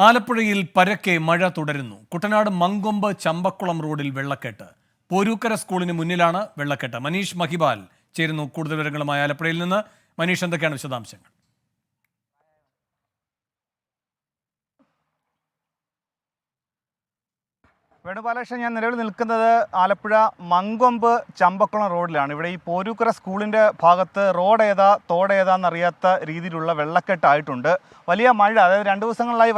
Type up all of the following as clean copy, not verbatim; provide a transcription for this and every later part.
ആലപ്പുഴയിൽ പരക്കെ മഴ തുടരുന്നു. കുട്ടനാട് മങ്കൊമ്പ് ചമ്പക്കുളം റോഡിൽ വെള്ളക്കെട്ട്. പോരൂക്കര സ്കൂളിന് മുന്നിലാണ് വെള്ളക്കെട്ട്. മനീഷ് മഹിബാൽ ചേരുന്നു കൂടുതൽ വിവരങ്ങളുമായി ആലപ്പുഴയിൽ നിന്ന്. മനീഷ്, എന്തൊക്കെയാണ് വിശദാംശങ്ങൾ? വേണുപാലകൃഷ്ണൻ, ഞാൻ നിലവിൽ നിൽക്കുന്നത് ആലപ്പുഴ മങ്കൊമ്പ് ചമ്പക്കുളം റോഡിലാണ്. ഇവിടെ ഈ പോരൂക്കര സ്കൂളിൻ്റെ ഭാഗത്ത് റോഡ് ഏതാ തോടേതാന്നറിയാത്ത രീതിയിലുള്ള വെള്ളക്കെട്ടായിട്ടുണ്ട്. വലിയ മഴ, അതായത് 2 ദിവസങ്ങളിലായി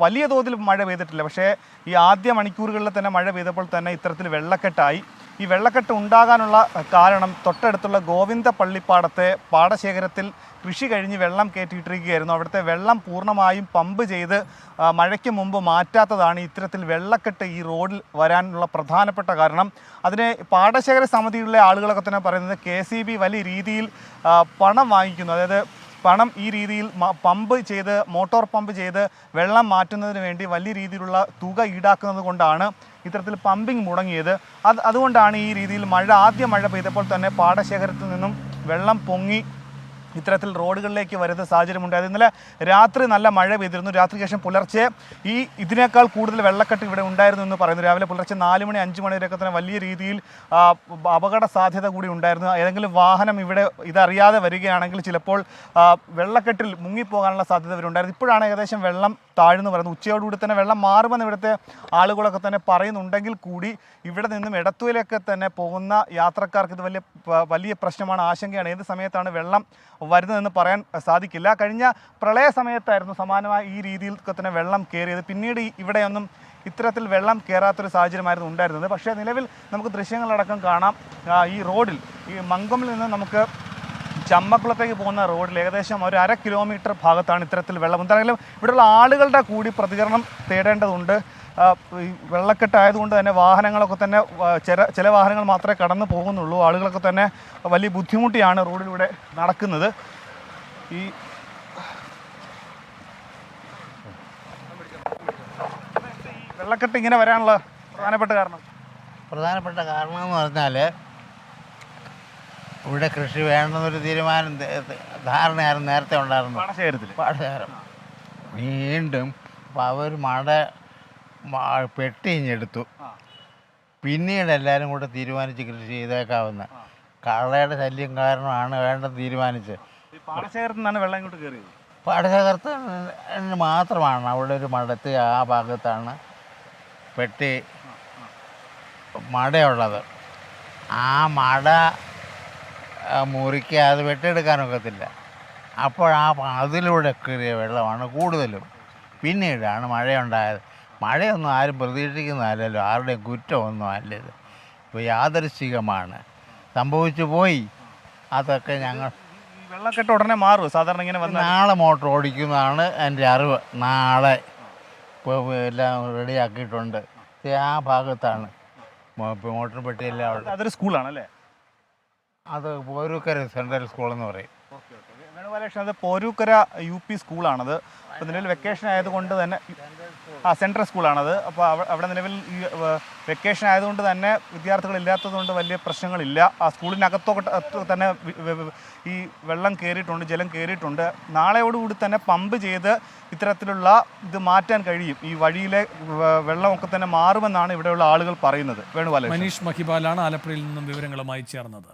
വലിയ തോതിൽ മഴ പെയ്തിട്ടില്ല. പക്ഷേ ഈ ആദ്യ മണിക്കൂറുകളിൽ തന്നെ മഴ പെയ്തപ്പോൾ തന്നെ ഇത്തരത്തിൽ വെള്ളക്കെട്ടായി. ഈ വെള്ളക്കെട്ട് ഉണ്ടാകാനുള്ള കാരണം തൊട്ടടുത്തുള്ള ഗോവിന്ദ പള്ളിപ്പാടത്തെ പാടശേഖരത്തിൽ കൃഷി കഴിഞ്ഞ് വെള്ളം കയറ്റിയിട്ടിരിക്കുകയായിരുന്നു. അവിടുത്തെ വെള്ളം പൂർണ്ണമായും പമ്പ് ചെയ്ത് മഴയ്ക്ക് മുമ്പ് മാറ്റാത്തതാണ് ഇത്തരത്തിൽ വെള്ളക്കെട്ട് ഈ റോഡിൽ വരാനുള്ള പ്രധാനപ്പെട്ട കാരണം. അതിനെ പാടശേഖര സമിതിയിലെ ആളുകളൊക്കെ തന്നെ പറയുന്നത് KCB വലിയ രീതിയിൽ പണം വാങ്ങിക്കുന്നു. അതായത് പണം ഈ രീതിയിൽ മോട്ടോർ പമ്പ് ചെയ്ത് വെള്ളം മാറ്റുന്നതിന് വേണ്ടി വലിയ രീതിയിലുള്ള തുക ഈടാക്കുന്നത് കൊണ്ടാണ് ഇത്തരത്തിൽ പമ്പിങ് മുടങ്ങിയത്. അതുകൊണ്ടാണ് ഈ രീതിയിൽ ആദ്യ മഴ പെയ്തപ്പോൾ തന്നെ പാടശേഖരത്തിൽ നിന്നും വെള്ളം പൊങ്ങി ഇത്തരത്തിൽ റോഡുകളിലേക്ക് വരുന്ന സാഹചര്യമുണ്ടായത്. ഇന്നലെ രാത്രി നല്ല മഴ പെയ്തിരുന്നു. രാത്രിക്ക് ശേഷം പുലർച്ചെ ഇതിനേക്കാൾ കൂടുതൽ വെള്ളക്കെട്ട് ഇവിടെ ഉണ്ടായിരുന്നു എന്ന് പറയുന്നു. രാവിലെ പുലർച്ചെ 4 മണി 5 മണി വരെയൊക്കെ തന്നെ വലിയ രീതിയിൽ അപകട സാധ്യത കൂടി ഉണ്ടായിരുന്നു. ഏതെങ്കിലും വാഹനം ഇവിടെ ഇതറിയാതെ വരികയാണെങ്കിൽ ചിലപ്പോൾ വെള്ളക്കെട്ടിൽ മുങ്ങിപ്പോകാനുള്ള സാധ്യത ഇവരുണ്ടായിരുന്നു. ഇപ്പോഴാണ് ഏകദേശം വെള്ളം താഴ്ന്നു പറയുന്നത്. ഉച്ചയോടുകൂടി തന്നെ വെള്ളം മാറുമെന്ന് ഇവിടുത്തെ ആളുകളൊക്കെ തന്നെ പറയുന്നുണ്ടെങ്കിൽ കൂടി ഇവിടെ നിന്നും എടത്തുവയിലൊക്കെ തന്നെ പോകുന്ന യാത്രക്കാർക്ക് ഇത് വലിയ പ്രശ്നമാണ്, ആശങ്കയാണ്. ഏത് സമയത്താണ് വെള്ളം വരുന്നതെന്ന് പറയാൻ സാധിക്കില്ല. കഴിഞ്ഞ പ്രളയ സമയത്തായിരുന്നു സമാനമായ ഈ രീതിയിൽ തന്നെ വെള്ളം കയറിയത്. പിന്നീട് ഇവിടെയൊന്നും ഇത്തരത്തിൽ വെള്ളം കയറാത്തൊരു സാഹചര്യമായിരുന്നു ഉണ്ടായിരുന്നത്. പക്ഷേ നിലവിൽ നമുക്ക് ദൃശ്യങ്ങളടക്കം കാണാം. ഈ റോഡിൽ ഈ മങ്കൊമ്പിൽ നിന്ന് നമുക്ക് ചമ്പക്കുളത്തേക്ക് പോകുന്ന റോഡിൽ ഏകദേശം ഒരു 1/2 കിലോമീറ്റർ ഭാഗത്താണ് ഇത്തരത്തിൽ വെള്ളം. എന്തായാലും ഇവിടെയുള്ള ആളുകളുടെ കൂടി പ്രതികരണം തേടേണ്ടതുണ്ട്. ഈ വെള്ളക്കെട്ടായതുകൊണ്ട് തന്നെ വാഹനങ്ങളൊക്കെ തന്നെ ചില വാഹനങ്ങൾ മാത്രമേ കടന്നു പോകുന്നുള്ളൂ. ആളുകളൊക്കെ തന്നെ വലിയ ബുദ്ധിമുട്ടിയാണ് റോഡിലൂടെ നടക്കുന്നത്. ഈ വെള്ളക്കെട്ട് ഇങ്ങനെ വരാനുള്ള പ്രധാനപ്പെട്ട കാരണം എന്ന് പറഞ്ഞാൽ ഇവിടെ കൃഷി വേണമെന്നൊരു ധാരണയായിരുന്നു നേരത്തെ ഉണ്ടായിരുന്നു പാടശേഖരം. വീണ്ടും അവർ പെട്ടിഞ്ഞെടുത്തു. പിന്നീട് എല്ലാവരും കൂടെ തീരുമാനിച്ച് കൃഷി ചെയ്തേക്കാവുന്ന കളയുടെ ശല്യം കാരണമാണ് വേണ്ടെന്ന് തീരുമാനിച്ച് പാടശേഖരത്തിൽ നിന്നാണ് വെള്ളം ഇങ്ങോട്ട് കയറിയത്. പാടശേഖരത്തിന് മാത്രമാണ് അവിടെ ഒരു മടത്ത് ആ ഭാഗത്താണ് പെട്ടി മടയുള്ളത്. ആ മട മുറിക്കാതെ വെട്ടിയെടുക്കാനൊക്കത്തില്ല. അപ്പോൾ അതിലൂടെ കയറിയ വെള്ളമാണ് കൂടുതലും. പിന്നീടാണ് മഴയുണ്ടായത്. മഴയൊന്നും ആരും പ്രതീക്ഷിക്കുന്നതല്ലല്ലോ, ആരുടെയും കുറ്റമൊന്നും അല്ലത്. ഇപ്പോൾ യാദൃശ്ചികമാണ്, സംഭവിച്ചു പോയി. അതൊക്കെ ഞങ്ങൾ വെള്ളക്കെട്ട് ഉടനെ മാറും. സാധാരണ ഇങ്ങനെ നാളെ മോട്ടോർ ഓടിക്കുന്നതാണ് എൻ്റെ അറിവ്. നാളെ ഇപ്പോൾ എല്ലാം റെഡിയാക്കിയിട്ടുണ്ട്. ആ ഭാഗത്താണ് മോട്ടോർ പെട്ടിയെല്ലാം അവിടെ. അതൊരു സ്കൂളാണല്ലേ? അത് പോരൂക്കര സെൻട്രൽ സ്കൂളെന്ന് പറയും. വേണുപാലകൃഷ്ണൻ, അത് പോരൂക്കര UP സ്കൂളാണത്. അപ്പോൾ നിലവിൽ വെക്കേഷൻ ആയതുകൊണ്ട് തന്നെ സെൻട്രൽ സ്കൂളാണത്. അപ്പോൾ അവിടെ നിലവിൽ ഈ വെക്കേഷൻ ആയതുകൊണ്ട് തന്നെ വിദ്യാർത്ഥികളില്ലാത്തതുകൊണ്ട് വലിയ പ്രശ്നങ്ങളില്ല. ആ സ്കൂളിനകത്തൊക്കെ തന്നെ ഈ വെള്ളം കയറിയിട്ടുണ്ട്, ജലം കയറിയിട്ടുണ്ട്. നാളെയോടുകൂടി തന്നെ പമ്പ് ചെയ്ത് ഇത്തരത്തിലുള്ള ഇത് മാറ്റാൻ കഴിയും. ഈ വഴിയിലെ വെള്ളമൊക്കെ തന്നെ മാറുമെന്നാണ് ഇവിടെയുള്ള ആളുകൾ പറയുന്നത്. വേണുപാലകൃഷ്ണൻ. മനീഷ് മഹിബാലാണ് ആലപ്പുഴയിൽ നിന്നും വിവരങ്ങളുമായി ചേർന്നത്.